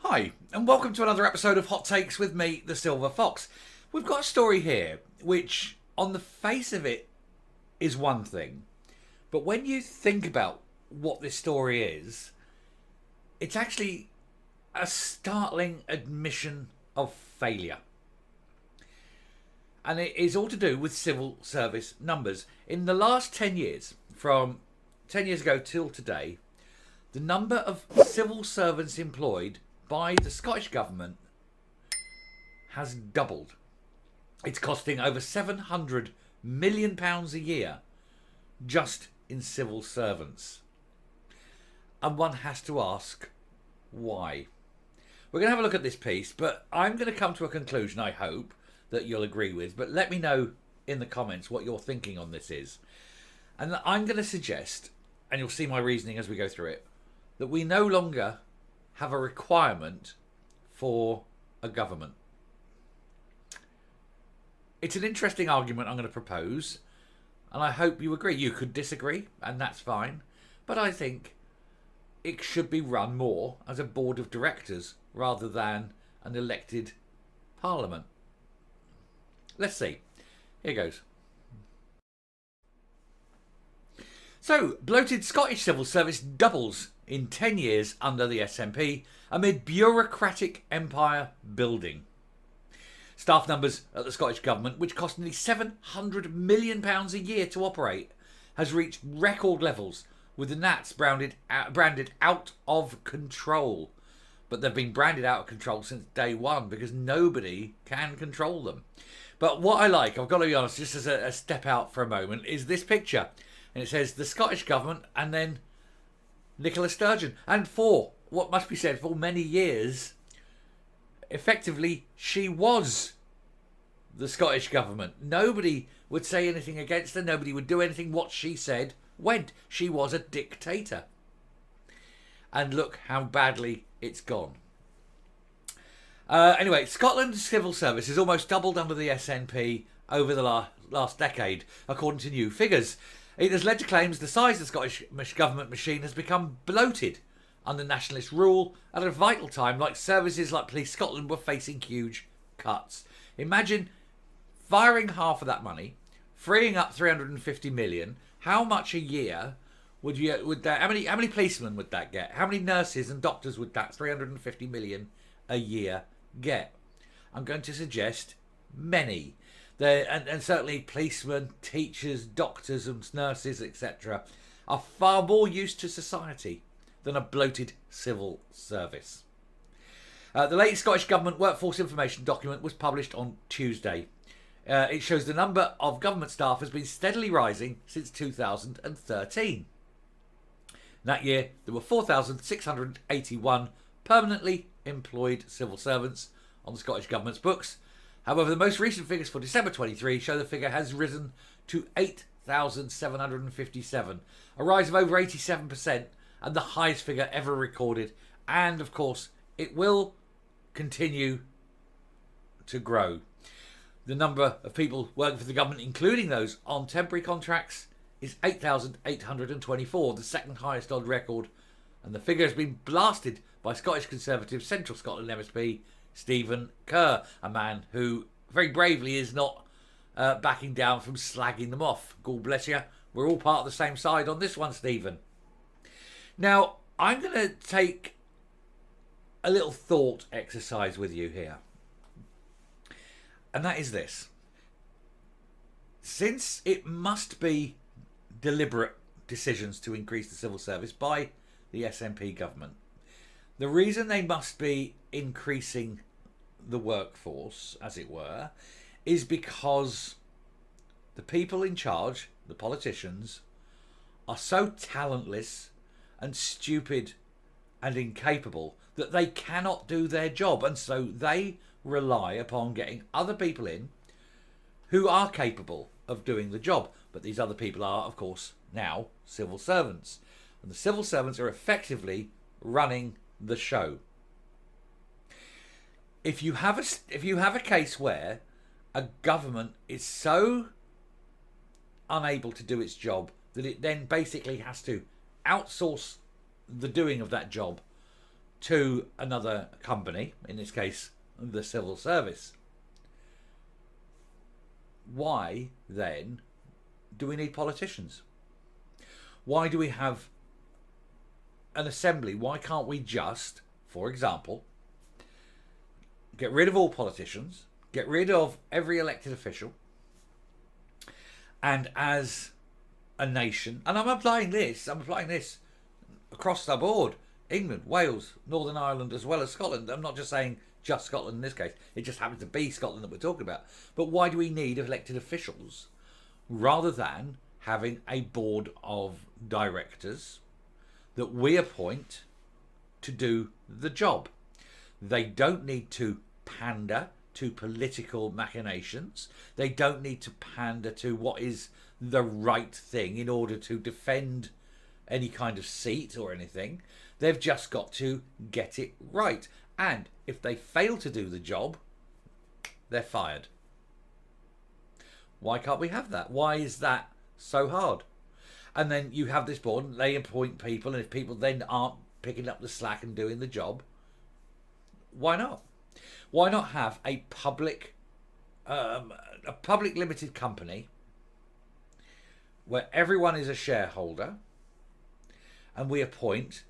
Hi, and welcome to another episode of Hot Takes with me, the Silver Fox. We've got a story here which, on the face of it, is one thing. But when you think about what this story is, it's actually a startling admission of failure. And it is all to do with civil service numbers. In the last 10 years, from 10 years ago till today, the number of civil servants employed by the Scottish Government has doubled. It's costing over £700 million a year just in civil servants. And one has to ask, why? We're going to have a look at this piece, but I'm going to come to a conclusion I hope that you'll agree with. But let me know in the comments what your thinking on this is. And I'm going to suggest, and you'll see my reasoning as we go through it, that we no longer have a requirement for a government. It's an interesting argument I'm going to propose, and I hope you agree. You could disagree, and that's fine, but I think it should be run more as a board of directors rather than an elected parliament. Let's see. Here goes. So, bloated Scottish civil service doubles in 10 years under the SNP amid bureaucratic empire building. Staff numbers at the Scottish Government, which cost nearly £700 million a year to operate, has reached record levels, with the Nats branded out of control. But they've been branded out of control since day one because nobody can control them. But what I like, I've got to be honest, just as a step out for a moment, is this picture. And it says the Scottish Government and then Nicola Sturgeon. And for what must be said, for many years, effectively, she was the Scottish Government. Nobody would say anything against her. Nobody would do anything. What she said went. She was a dictator. And look how badly it's gone. Anyway, Scotland's civil service has almost doubled under the SNP over the last decade, according to new figures. It has led to claims the size of the Scottish Government machine has become bloated under nationalist rule at a vital time like services like Police Scotland were facing huge cuts. Imagine firing half of that money, freeing up 350 million. How much a year would that? How many policemen would that get? How many nurses and doctors would that 350 million a year get? I'm going to suggest many. And certainly policemen, teachers, doctors and nurses, etc. are far more used to society than a bloated civil service. The latest Scottish Government Workforce Information document was published on Tuesday. It shows the number of government staff has been steadily rising since 2013. That year, there were 4,681 permanently employed civil servants on the Scottish Government's books. However, the most recent figures for December 23 show the figure has risen to 8,757, a rise of over 87% and the highest figure ever recorded. And, of course, it will continue to grow. The number of people working for the government, including those on temporary contracts, is 8,824, the second highest on record. And the figure has been blasted by Scottish Conservative Central Scotland MSP Stephen Kerr, a man who very bravely is not backing down from slagging them off. God bless you. We're all part of the same side on this one, Stephen. Now, I'm going to take a little thought exercise with you here. And that is this. Since it must be deliberate decisions to increase the civil service by the SNP government, the reason they must be increasing the workforce, as it were, is because the people in charge, the politicians, are so talentless and stupid and incapable that they cannot do their job. And so they rely upon getting other people in who are capable of doing the job. But these other people are, of course, now civil servants. And the civil servants are effectively running the show. If you have a case where a government is so unable to do its job that it then basically has to outsource the doing of that job to another company, in this case the civil service, why then do we need politicians? Why do we have an assembly? Why can't we just, for example, get rid of all politicians, get rid of every elected official, and as a nation, and I'm applying this across the board, England, Wales, Northern Ireland, as well as Scotland. I'm not just saying just Scotland in this case. It just happens to be Scotland that we're talking about. But why do we need elected officials rather than having a board of directors that we appoint to do the job? They don't need to pander to political machinations. They don't need to pander to what is the right thing in order to defend any kind of seat or anything. They've just got to get it right. And if they fail to do the job, they're fired. Why can't we have that? Why is that so hard? And then you have this board and they appoint people, and if people then aren't picking up the slack and doing the job, why not? Why not have a public limited company where everyone is a shareholder, and we appoint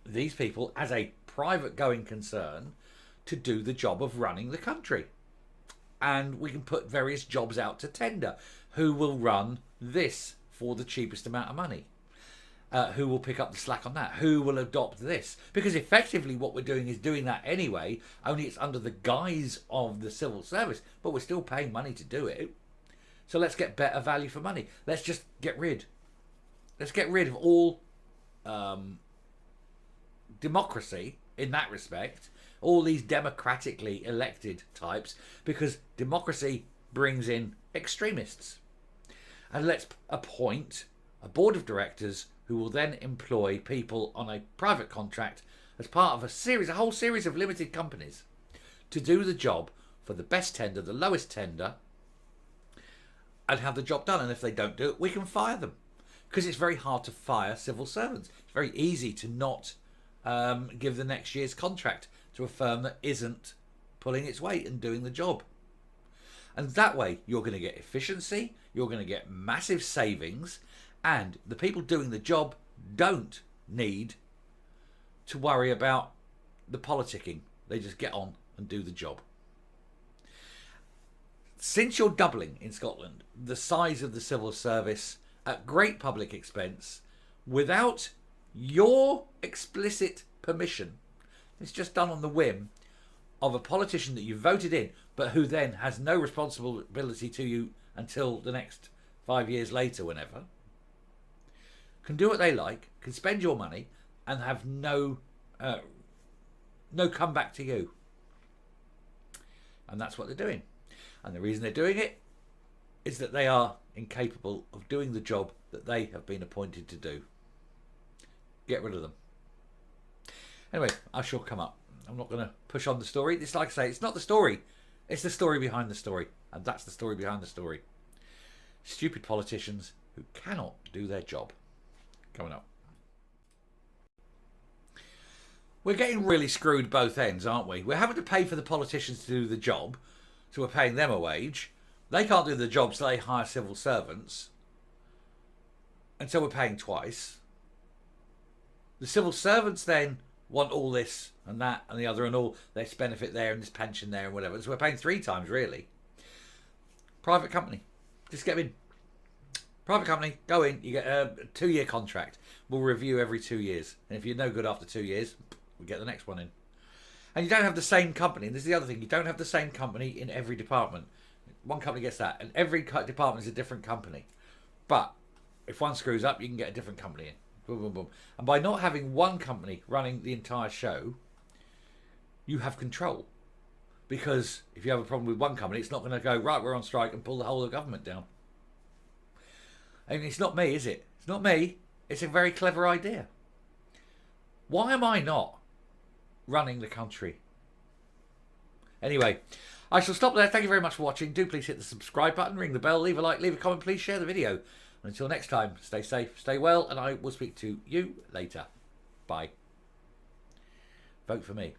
these people as a private going concern to do the job of running the country? And we can put various jobs out to tender. Who will run this for the cheapest amount of money? Who will pick up the slack on that? Who will adopt this? Because effectively what we're doing is doing that anyway, only it's under the guise of the civil service, but we're still paying money to do it. So let's get better value for money. Let's just get rid. Let's get rid of all democracy in that respect, all these democratically elected types, because democracy brings in extremists. And let's appoint a board of directors who will then employ people on a private contract as part of a whole series of limited companies to do the job for the best tender, the lowest tender, and have the job done. And if they don't do it, we can fire them, because it's very hard to fire civil servants. It's very easy to not give the next year's contract to a firm that isn't pulling its weight and doing the job. And that way you're going to get efficiency, you're going to get massive savings, and the people doing the job don't need to worry about the politicking. They just get on and do the job. Since you're doubling in Scotland the size of the civil service at great public expense without your explicit permission, it's just done on the whim of a politician that you voted in, but who then has no responsibility to you until the next 5 years later, whenever, can do what they like, can spend your money, and have no comeback to you. And that's what they're doing. And the reason they're doing it is that they are incapable of doing the job that they have been appointed to do. Get rid of them. Anyway, I shall come up. I'm not going to push on the story. It's like I say, it's not the story. It's the story behind the story. And that's the story behind the story. Stupid politicians who cannot do their job. Coming up. We're getting really screwed both ends, aren't we? We're having to pay for the politicians to do the job, so we're paying them a wage. They can't do the job, so they hire civil servants. And so we're paying twice. The civil servants then want all this and that and the other and all this benefit there and this pension there and whatever. So we're paying 3 times, really. Private company. Just get in. Private company, go in, you get a 2-year contract. We'll review every 2 years. And if you're no good after 2 years, we get the next one in. And you don't have the same company. And this is the other thing. You don't have the same company in every department. One company gets that. And every department is a different company. But if one screws up, you can get a different company in. Boom, boom, boom. And by not having one company running the entire show, you have control. Because if you have a problem with one company, it's not going to go, right, we're on strike, and pull the whole of the government down. And it's not me, is it? It's not me. It's a very clever idea. Why am I not running the country? Anyway, I shall stop there. Thank you very much for watching. Do please hit the subscribe button, ring the bell, leave a like, leave a comment. Please share the video. And until next time, stay safe, stay well, and I will speak to you later. Bye. Vote for me.